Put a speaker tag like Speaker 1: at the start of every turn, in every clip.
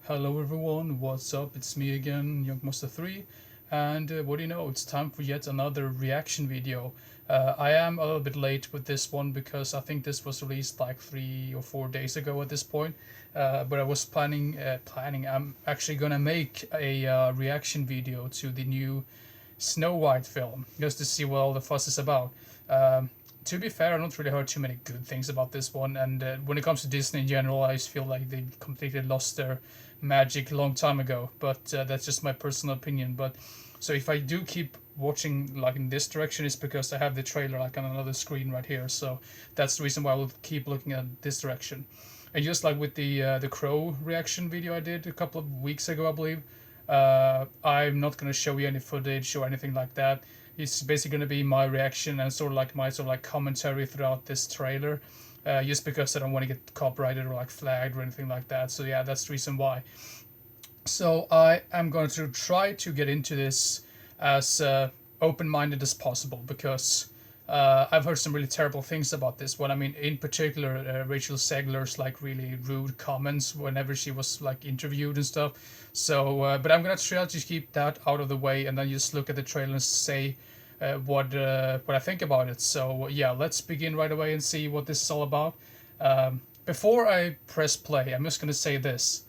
Speaker 1: Hello everyone, what's up? It's me again, Youngmaster3, and what do you know, it's time for yet another reaction video. I am a little bit late with this one because I think this was released like 3 or 4 days ago at this point. But I was planning. I'm actually gonna make a reaction video to the new Snow White film, just to see what all the fuss is about. Um, to be fair, I don't really heard too many good things about this one, and when it comes to Disney in general, I just feel like they completely lost their magic a long time ago. But that's just my personal opinion. But so if I do keep watching like in this direction, it's because I have the trailer like on another screen right here. So that's the reason why I will keep looking at this direction. And just like with the Crow reaction video I did a couple of weeks ago, I believe, I'm not gonna show you any footage or anything like that. It's basically gonna be my reaction and sort of like my sort of like commentary throughout this trailer, just because I don't want to get copyrighted or like flagged or anything like that. So yeah, that's the reason why. So I am going to try to get into this as open-minded as possible because I've heard some really terrible things about this one. I mean, in particular, Rachel Zegler's like really rude comments whenever she was like interviewed and stuff. So, but I'm gonna try to keep that out of the way and then just look at the trailer and say what I think about it. So yeah, let's begin right away and see what this is all about. Before I press play, I'm just gonna say this.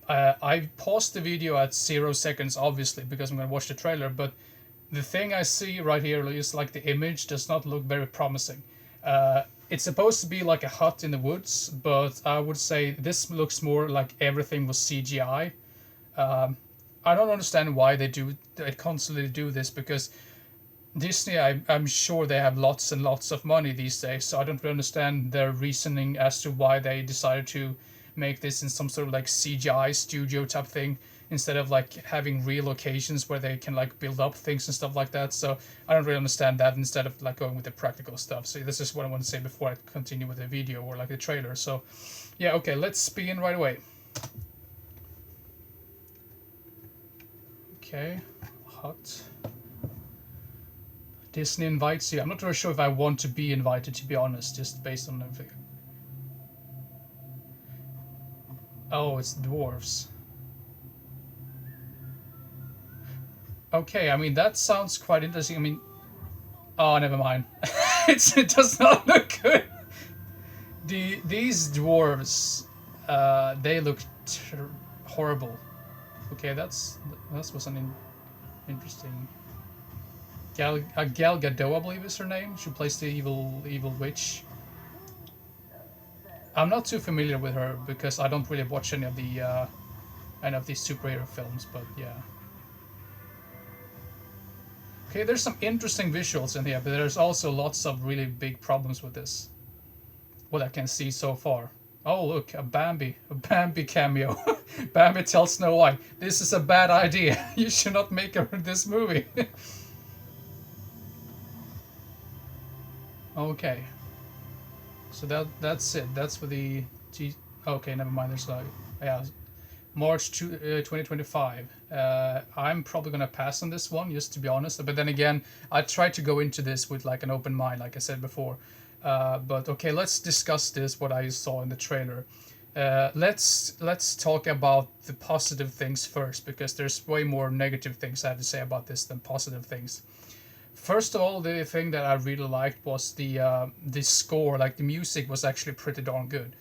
Speaker 1: I paused the video at 0 seconds, obviously, because I'm going to watch the trailer, but the thing I see right here is like the image does not look very promising. It's supposed to be like a hut in the woods, but I would say this looks more like everything was CGI. I don't understand why they constantly do this because Disney, I'm sure they have lots and lots of money these days, so I don't really understand their reasoning as to why they decided to make this in some sort of like CGI studio type thing instead of like having real locations where they can like build up things and stuff like that. So I don't really understand that instead of like going with the practical stuff. So this is what I want to say before I continue with the video or like the trailer. So yeah, okay, let's begin right away. Okay, hot. Disney invites you. I'm not really sure if I want to be invited, to be honest, just based on everything. Oh, it's dwarves. Okay, I mean, that sounds quite interesting. I mean, oh, never mind. It does not look good. These dwarves, they look horrible. Okay, that was interesting. Gal Gadot, I believe is her name. She plays the evil witch. I'm not too familiar with her because I don't really watch any of these superhero films. But yeah. Okay, there's some interesting visuals in here, but there's also lots of really big problems with this. What I can see so far. Oh look, a Bambi cameo. Bambi tells Snow White, "This is a bad idea. You should not make this movie." Okay, so that's it. That's for the Okay, never mind. There's like yeah, March 2025. I'm probably gonna pass on this one, just to be honest. But then again, I tried to go into this with like an open mind, like I said before. But okay, let's discuss this. What I saw in the trailer. Let's talk about the positive things first, because there's way more negative things I have to say about this than positive things. First of all, the thing that I really liked was the score. Like the music was actually pretty darn good,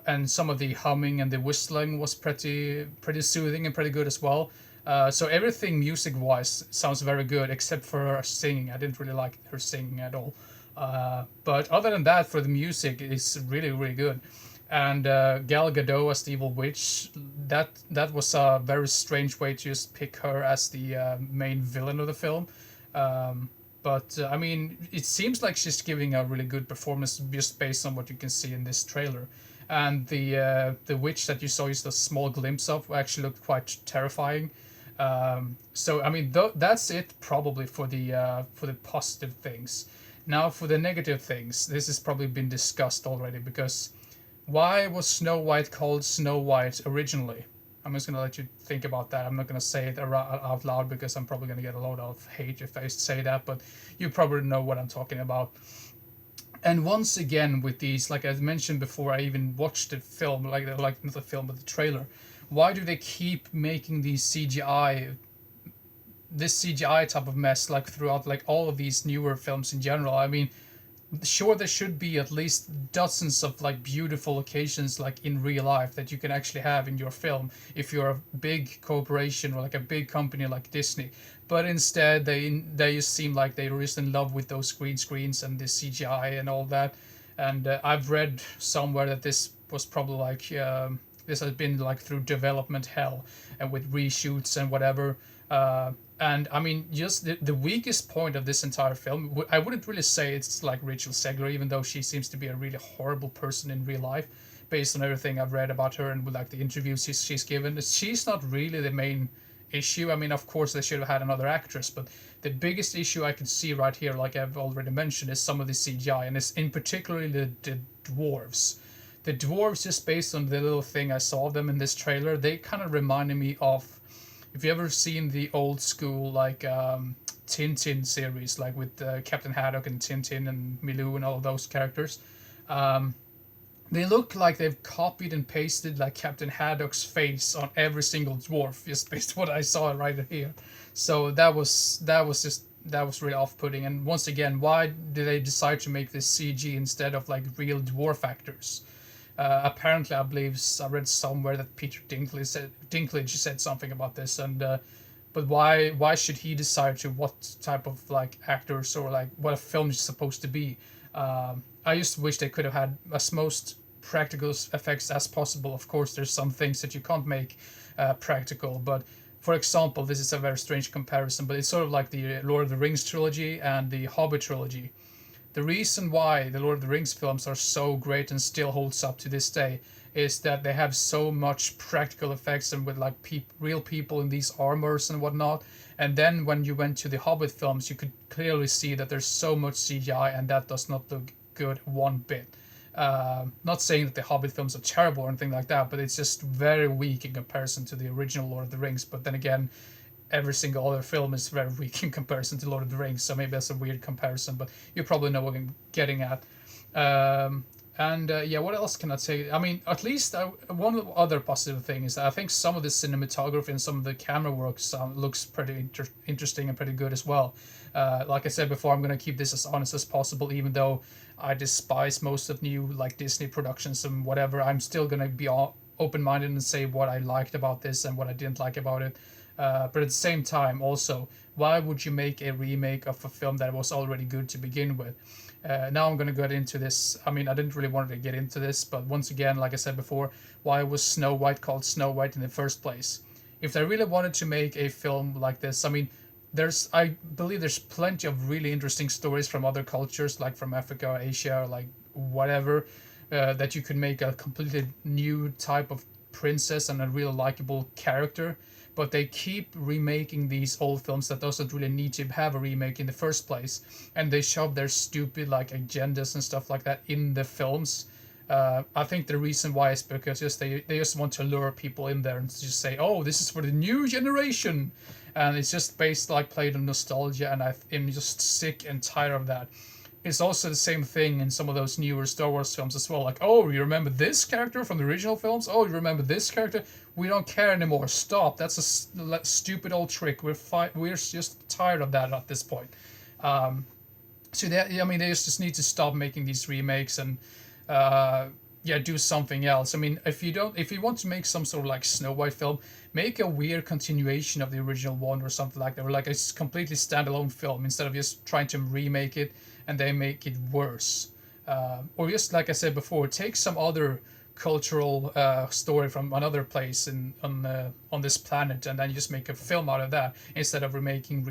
Speaker 1: and some of the humming and the whistling was pretty soothing and pretty good as well. So everything music wise sounds very good except for her singing. I didn't really like her singing at all. But other than that, for the music, it's really good. And Gal Gadot as the evil witch, that was a very strange way to just pick her as the main villain of the film. But I mean, it seems like she's giving a really good performance just based on what you can see in this trailer. And the witch that you saw just a small glimpse of actually looked quite terrifying. So I mean, that's it probably for the positive things. Now for the negative things, this has probably been discussed already because why was Snow White called Snow White originally? I'm just gonna let you think about that. I'm not gonna say it out loud because I'm probably gonna get a lot of hate if I say that, but you probably know what I'm talking about. And once again with these, like I mentioned before, I even watched the film, like not the film but the trailer. Why do they keep making these CGI type of mess like throughout like all of these newer films in general? I mean, sure there should be at least dozens of like beautiful locations like in real life that you can actually have in your film if you're a big corporation or like a big company like Disney. But instead they just seem like they were just in love with those green screens and the CGI and all that. And I've read somewhere that this was probably like this has been like through development hell and with reshoots and whatever. And I mean, just the weakest point of this entire film, I wouldn't really say it's like Rachel Zegler, even though she seems to be a really horrible person in real life, based on everything I've read about her and with like the interviews she's given. She's not really the main issue. I mean, of course, they should have had another actress, but the biggest issue I can see right here, like I've already mentioned, is some of the CGI, and it's in particularly the dwarves. The dwarves, just based on the little thing I saw of them in this trailer, they kind of reminded me of, if you ever seen the old school like Tintin series, like with Captain Haddock and Tintin and Milou and all of those characters, um, they look like they've copied and pasted like Captain Haddock's face on every single dwarf, just based on what I saw right here. So that was really off-putting. And once again, why did they decide to make this CG instead of like real dwarf actors? Apparently, I believe I read somewhere that Peter Dinklage said something about this, and but why should he decide to what type of like actors or like what a film is supposed to be? I just wish they could have had as most practical effects as possible. Of course, there's some things that you can't make practical, but for example, this is a very strange comparison, but it's sort of like the Lord of the Rings trilogy and the Hobbit trilogy. The reason why the Lord of the Rings films are so great and still holds up to this day is that they have so much practical effects and with like real people in these armors and whatnot. And then when you went to the Hobbit films, you could clearly see that there's so much CGI and that does not look good one bit. Not saying that the Hobbit films are terrible or anything like that, but it's just very weak in comparison to the original Lord of the Rings. But then again, every single other film is very weak in comparison to Lord of the Rings, so maybe that's a weird comparison, but you probably know what I'm getting at. Yeah, what else can I say? I mean, at least one other positive thing is that I think some of the cinematography and some of the camera work looks pretty interesting and pretty good as well. Like I said before, I'm going to keep this as honest as possible, even though I despise most of new like Disney productions and whatever. I'm still going to be open-minded and say what I liked about this and what I didn't like about it. But at the same time, also, why would you make a remake of a film that was already good to begin with? Now I'm going to get into this. I mean, I didn't really want to get into this, but once again, like I said before, why was Snow White called Snow White in the first place? If they really wanted to make a film like this, I mean, I believe there's plenty of really interesting stories from other cultures, like from Africa or Asia or like whatever, that you could make a completely new type of princess and a real likable character. But they keep remaking these old films that doesn't really need to have a remake in the first place, and they shove their stupid like agendas and stuff like that in the films. I think the reason why is because they just want to lure people in there and just say, oh, this is for the new generation, and it's just based like played on nostalgia, and I'm just sick and tired of that. It's also the same thing in some of those newer Star Wars films as well. Like, oh, you remember this character from the original films? Oh, you remember this character? We don't care anymore. Stop. That's a stupid old trick. We're just tired of that at this point. So I mean, they just need to stop making these remakes and do something else. I mean, if you want to make some sort of like Snow White film, make a weird continuation of the original one or something like that, or like a completely standalone film instead of just trying to remake it and they make it worse. Or just like I said before, take some other cultural story from another place on this planet, and then you just make a film out of that instead of remaking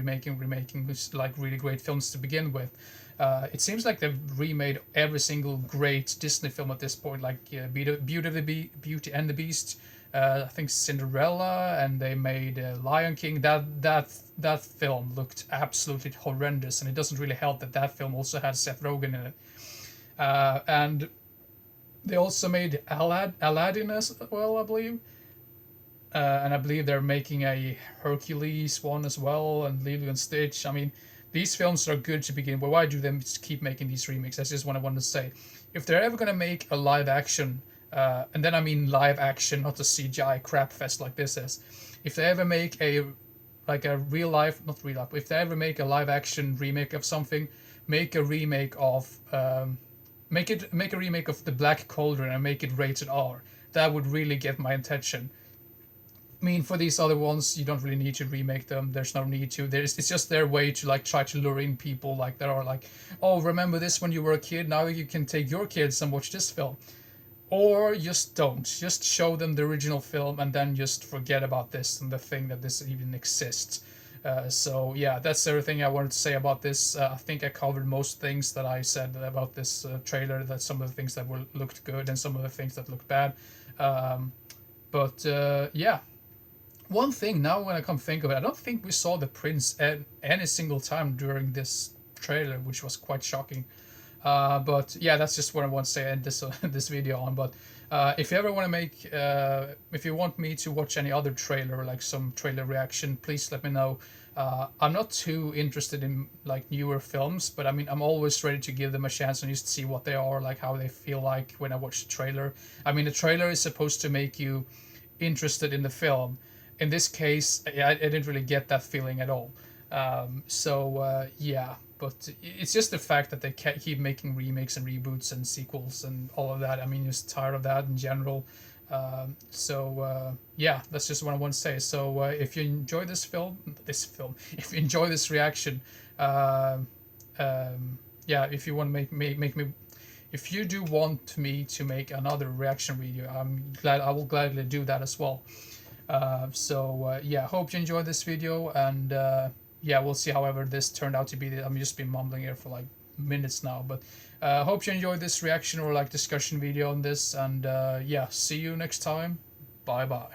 Speaker 1: like really great films to begin with. It seems like they've remade every single great Disney film at this point, like Beauty and the Beast, I think Cinderella, and they made Lion King. That film looked absolutely horrendous, and it doesn't really help that film also had Seth Rogen in it. And they also made Aladdin as well, I believe. And I believe they're making a Hercules one as well, and Lilo and Stitch. I mean, these films are good to begin with. Why do they keep making these remakes? That's just what I want to say. If they're ever gonna make a live action, and then I mean live action, not the CGI crap fest like this is. If they ever make a like a real life, not real life, if they ever make a live action remake of something, make a remake of make a remake of The Black Cauldron and make it rated R. That would really get my attention. I mean, for these other ones, you don't really need to remake them. There's no need to. It's just their way to like try to lure in people like that are like, oh, remember this when you were a kid? Now you can take your kids and watch this film. Or just don't. Just show them the original film and then just forget about this and the thing that this even exists. So yeah, that's everything I wanted to say about this. I think I covered most things that I said about this trailer. That some of the things that looked good and some of the things that looked bad. But yeah, one thing now when I come think of it, I don't think we saw the prince any single time during this trailer, which was quite shocking. But yeah, that's just what I want to say in this this video on. But if you ever want to make, if you want me to watch any other trailer, like some trailer reaction, please let me know. I'm not too interested in like newer films, but I mean I'm always ready to give them a chance and just see what they are like, how they feel like when I watch the trailer. I mean the trailer is supposed to make you interested in the film. In this case, I didn't really get that feeling at all. Yeah, but it's just the fact that they keep making remakes and reboots and sequels and all of that. I mean, just tired of that in general. Yeah, that's just what I want to say. So if you enjoy if you enjoy this reaction, yeah, if you want to make me, if you do want me to make another reaction video, I will gladly do that as well. Yeah, hope you enjoyed this video, and yeah, we'll see however this turned out to be. I'm just been mumbling here for like minutes now, but hope you enjoyed this reaction or like discussion video on this, and yeah, see you next time. Bye bye.